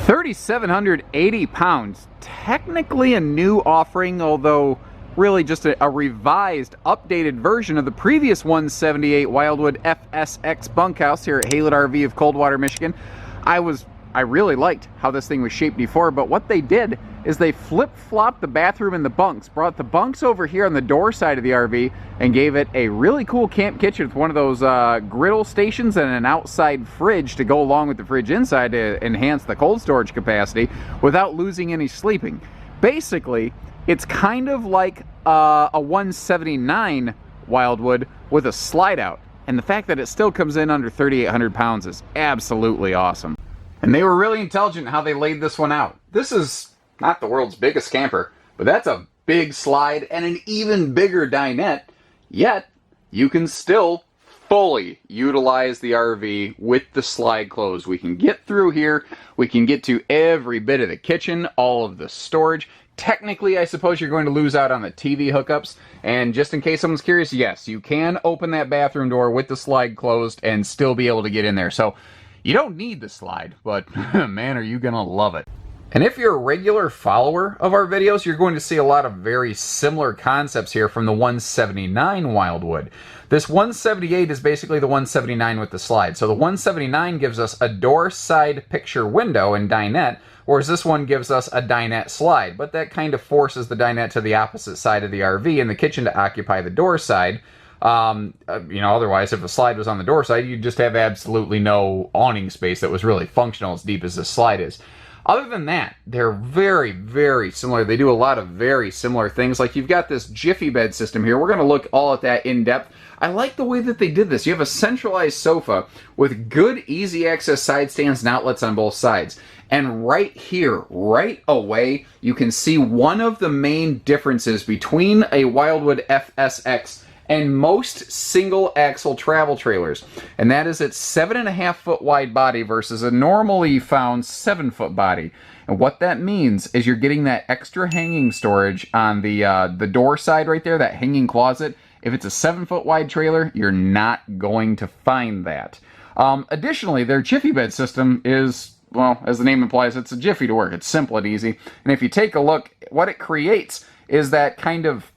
3,780 pounds. Technically a new offering, although really just a revised, updated version of the previous 178 Wildwood FSX bunkhouse here at Haylett RV of Coldwater, Michigan. I really liked how this thing was shaped before, but what they did is they flip-flopped the bathroom and the bunks, brought the bunks over here on the door side of the RV, and gave it a really cool camp kitchen with one of those griddle stations and an outside fridge to go along with the fridge inside to enhance the cold storage capacity without losing any sleeping. Basically, it's kind of like a 179 Wildwood with a slide out, and the fact that it still comes in under 3,800 pounds is absolutely awesome. And they were really intelligent how they laid this one out. This is not the world's biggest camper, but that's a big slide and an even bigger dinette, yet you can still fully utilize the RV with the slide closed. We can get through here, we can get to every bit of the kitchen, all of the storage. Technically, I suppose you're going to lose out on the TV hookups, and just in case someone's curious, yes, you can open that bathroom door with the slide closed and still be able to get in there. So you don't need the slide, but man, are you gonna love it. And if you're a regular follower of our videos, you're going to see a lot of very similar concepts here from the 179 Wildwood. This 178 is basically the 179 with the slide. So the 179 gives us a door side picture window and dinette, whereas this one gives us a dinette slide. But that kind of forces the dinette to the opposite side of the RV and the kitchen to occupy the door side. Otherwise, if the slide was on the door side, you'd just have absolutely no awning space that was really functional as deep as this slide is. Other than that, they're very, very similar. They do a lot of very similar things. Like you've got this Jiffy Bed System here. We're going to look all at that in depth. I like the way that they did this. You have a centralized sofa with good, easy access side stands and outlets on both sides. And right here, right away, you can see one of the main differences between a Wildwood FSX and most single axle travel trailers, and that is its 7.5 foot wide body versus a normally found 7 foot body. And what that means is you're getting that extra hanging storage on the door side right there, that hanging closet. If it's a 7 foot wide trailer, you're not going to find that. Additionally, their Jiffy Bed System is, well, as the name implies, it's a jiffy to work. It's simple and easy. And if you take a look, what it creates is that kind of,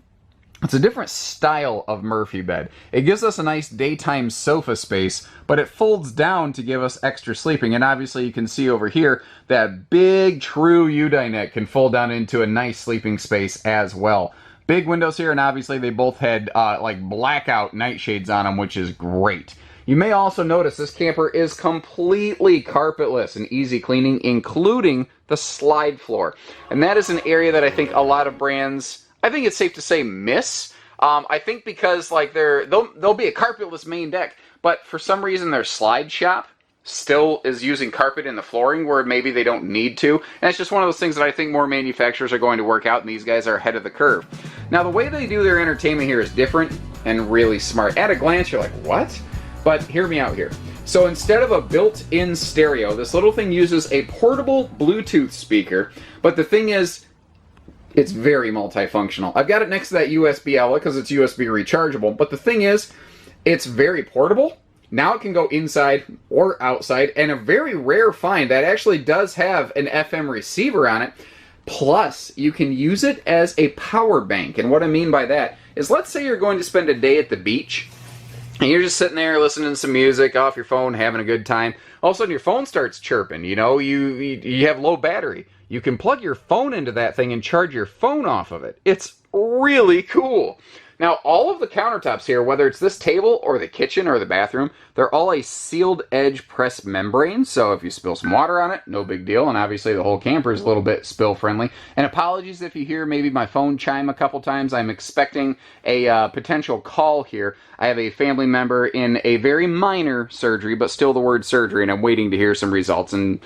it's a different style of Murphy bed. It gives us a nice daytime sofa space, but it folds down to give us extra sleeping. And obviously you can see over here that big true U-dinette can fold down into a nice sleeping space as well. Big windows here, and obviously they both had like blackout nightshades on them, which is great. You may also notice this camper is completely carpetless and easy cleaning, including the slide floor. And that is an area that I think a lot of brands, I think it's safe to say, miss. I think because like they'll be a carpetless main deck, but for some reason their slide shop still is using carpet in the flooring where maybe they don't need to. And it's just one of those things that I think more manufacturers are going to work out, and these guys are ahead of the curve. Now the way they do their entertainment here is different and really smart. At a glance you're like, what? But hear me out here. So instead of a built-in stereo, this little thing uses a portable Bluetooth speaker, but the thing is, it's very multifunctional. I've got it next to that USB outlet because it's USB rechargeable, but the thing is, it's very portable. Now it can go inside or outside, and a very rare find that actually does have an FM receiver on it. Plus, you can use it as a power bank, and what I mean by that is, let's say you're going to spend a day at the beach, and you're just sitting there listening to some music off your phone, having a good time. All of a sudden your phone starts chirping, you know, you have low battery. You can plug your phone into that thing and charge your phone off of it. It's really cool. Now, all of the countertops here, whether it's this table or the kitchen or the bathroom, they're all a sealed edge press membrane. So if you spill some water on it, no big deal. And obviously the whole camper is a little bit spill friendly. And apologies if you hear maybe my phone chime a couple times. I'm expecting a potential call here. I have a family member in a very minor surgery, but still the word surgery, and I'm waiting to hear some results. And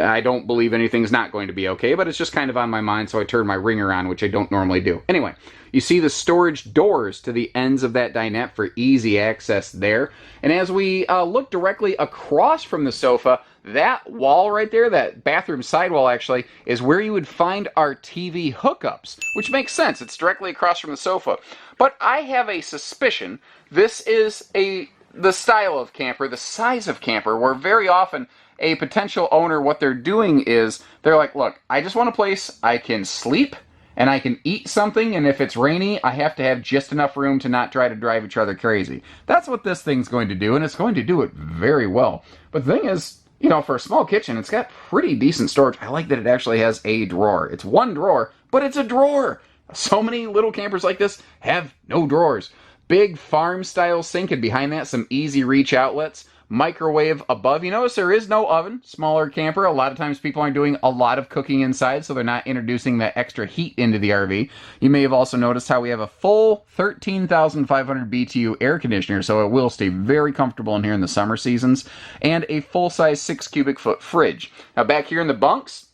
I don't believe anything's not going to be okay, but it's just kind of on my mind, so I turned my ringer on, which I don't normally do. Anyway, you see the storage doors to the ends of that dinette for easy access there. And as we look directly across from the sofa, that wall right there, that bathroom sidewall actually, is where you would find our TV hookups, which makes sense. It's directly across from the sofa. But I have a suspicion this is the style of camper, the size of camper, where very often a potential owner, what they're doing is they're like, look, I just want a place I can sleep and I can eat something, and if it's rainy, I have to have just enough room to not try to drive each other crazy. That's what this thing's going to do, and it's going to do it very well. But the thing is, you know, for a small kitchen, it's got pretty decent storage. I like that it actually has a drawer. It's one drawer, but it's a drawer. So many little campers like this have no drawers. Big farm-style sink, and behind that, some easy reach outlets. Microwave above. You notice there is no oven. Smaller camper. A lot of times people aren't doing a lot of cooking inside, so they're not introducing that extra heat into the RV. You may have also noticed how we have a full 13,500 BTU air conditioner, so it will stay very comfortable in here in the summer seasons, and a full-size 6 cubic foot fridge. Now back here in the bunks,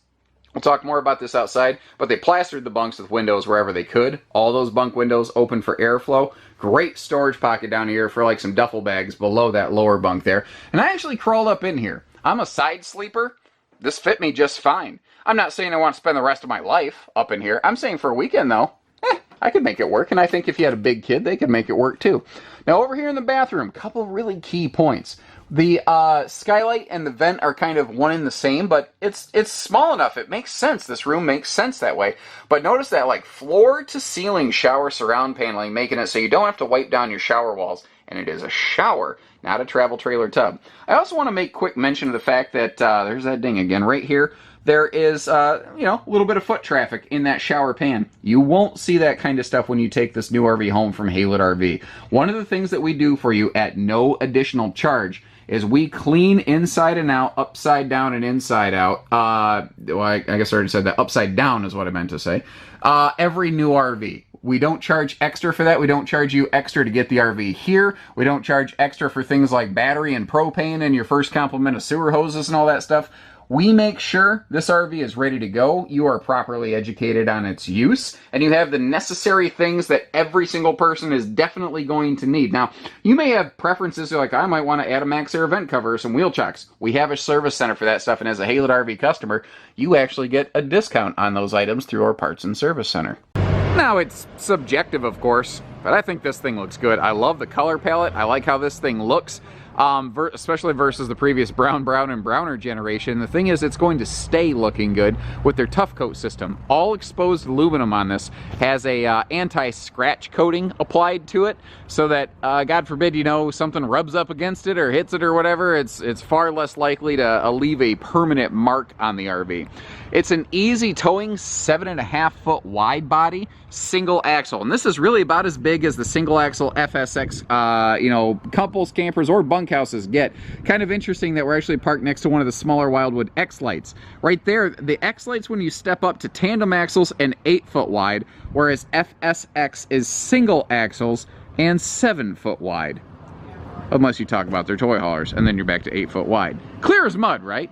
we'll talk more about this outside, but they plastered the bunks with windows wherever they could. All those bunk windows open for airflow. Great storage pocket down here for like some duffel bags below that lower bunk there. And I actually crawled up in here. I'm a side sleeper. This fit me just fine. I'm not saying I want to spend the rest of my life up in here. I'm saying for a weekend though, I could make it work. And I think if you had a big kid, they could make it work too. Now over here in the bathroom, couple really key points. The skylight and the vent are kind of one and the same, but it's small enough. It makes sense. This room makes sense that way. But notice that like floor to ceiling shower surround paneling, making it so you don't have to wipe down your shower walls. And it is a shower, not a travel trailer tub. I also want to make quick mention of the fact that, there's that ding again, right here. There is, you know, a little bit of foot traffic in that shower pan. You won't see that kind of stuff when you take this new RV home from Haylett RV. One of the things that we do for you at no additional charge is we clean inside and out, upside down and inside out. Well, I guess I already said that. Upside down is what I meant to say. Every new RV. We don't charge extra for that. We don't charge you extra to get the RV here. We don't charge extra for things like battery and propane and your first complement of sewer hoses and all that stuff. We make sure this RV is ready to go. You are properly educated on its use, and you have the necessary things that every single person is definitely going to need. Now, you may have preferences like, I might want to add a Max Air vent cover or some wheel chocks. We have a service center for that stuff, and as a Haylett RV customer, you actually get a discount on those items through our parts and service center. Now, it's subjective, of course, but I think this thing looks good. I love the color palette. I like how this thing looks. Especially versus the previous brown, and browner generation. The thing is, it's going to stay looking good with their tough coat system. All exposed aluminum on this has a anti-scratch coating applied to it, so that God forbid, you know, something rubs up against it or hits it or whatever, it's far less likely to leave a permanent mark on the RV. It's an easy towing 7.5 foot wide body, single axle, and this is really about as big as the single axle FSX, you know, couples, campers, or bunkhouses get. Kind of interesting that we're actually parked next to one of the smaller Wildwood X lights. Right there, the X lights when you step up to tandem axles and 8 foot wide, whereas FSX is single axles and 7 foot wide. Unless you talk about their toy haulers, and then you're back to 8 foot wide. Clear as mud, right?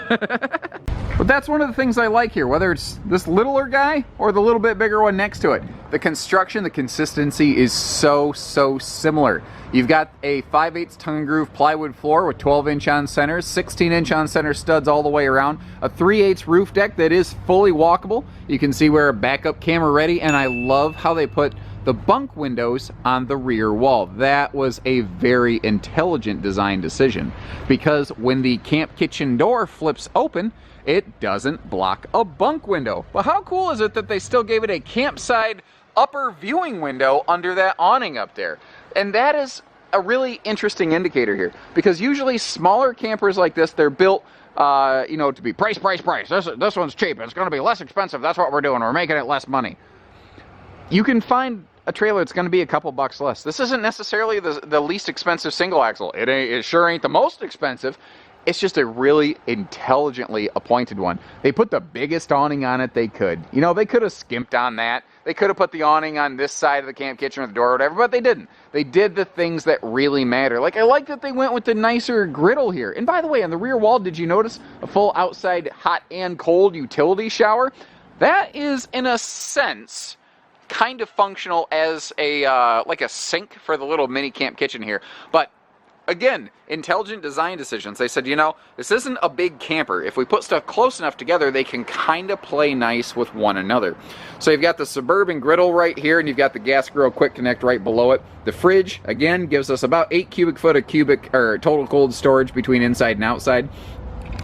But that's one of the things I like here, whether it's this littler guy or the little bit bigger one next to it. The construction, the consistency is so similar. You've got a 5/8 tongue and groove plywood floor with 12-inch on centers, 16-inch on center studs all the way around, a 3/8 roof deck that is fully walkable. You can see we're backup camera ready, and I love how they put the bunk windows on the rear wall. That was a very intelligent design decision, because when the camp kitchen door flips open, it doesn't block a bunk window. But how cool is it that they still gave it a campside upper viewing window under that awning up there? And that is a really interesting indicator here, because usually smaller campers like this, they're built you know, to be price. This one's cheap. It's going to be less expensive. That's what we're doing. We're making it less money. You can find a trailer that's going to be a couple bucks less. This isn't necessarily the least expensive single axle. It sure ain't the most expensive. It's just a really intelligently appointed one. They put the biggest awning on it they could. You know, they could have skimped on that. They could have put the awning on this side of the camp kitchen or the door or whatever, but they didn't. They did the things that really matter. Like, I like that they went with the nicer griddle here. And by the way, on the rear wall, did you notice a full outside hot and cold utility shower? That is, in a sense, kind of functional as a like a sink for the little mini camp kitchen here. But again, intelligent design decisions. They said, you know, this isn't a big camper. If we put stuff close enough together, they can kind of play nice with one another. So you've got the Suburban griddle right here, and you've got the gas grill quick connect right below it. The fridge, again, gives us about 8 cubic foot of total cold storage between inside and outside.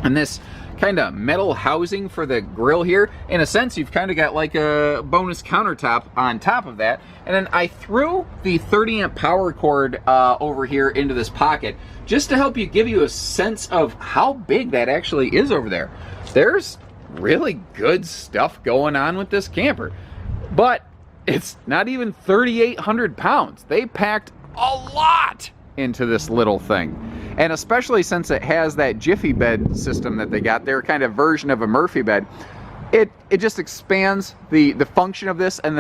And this kind of metal housing for the grill here, in a sense, you've kind of got like a bonus countertop on top of that. And then I threw the 30 amp power cord over here into this pocket just to help you give you a sense of how big that actually is over there. There's really good stuff going on with this camper, but it's not even 3,800 pounds. They packed a lot into this little thing. And especially since it has that Jiffy Bed system that they got, their kind of version of a Murphy bed, it just expands the function of this, and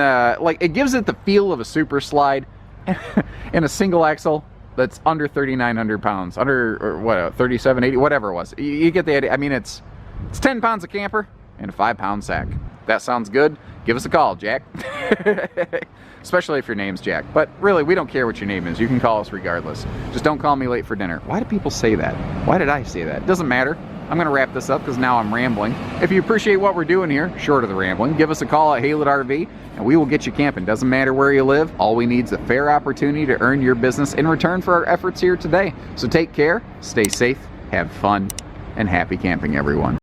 it gives it the feel of a super slide in a single axle that's under 3,900 pounds, under, or what, 3,780, whatever it was. You get the idea. I mean, it's 10 pounds of camper and a 5-pound sack. That sounds good. Give us a call, Jack. Especially if your name's Jack. But really, we don't care what your name is. You can call us regardless. Just don't call me late for dinner. Why do people say that? Why did I say that? It doesn't matter. I'm going to wrap this up because now I'm rambling. If you appreciate what we're doing here, short of the rambling, give us a call at Haylett RV and we will get you camping. Doesn't matter where you live. All we need is a fair opportunity to earn your business in return for our efforts here today. So take care, stay safe, have fun, and happy camping, everyone.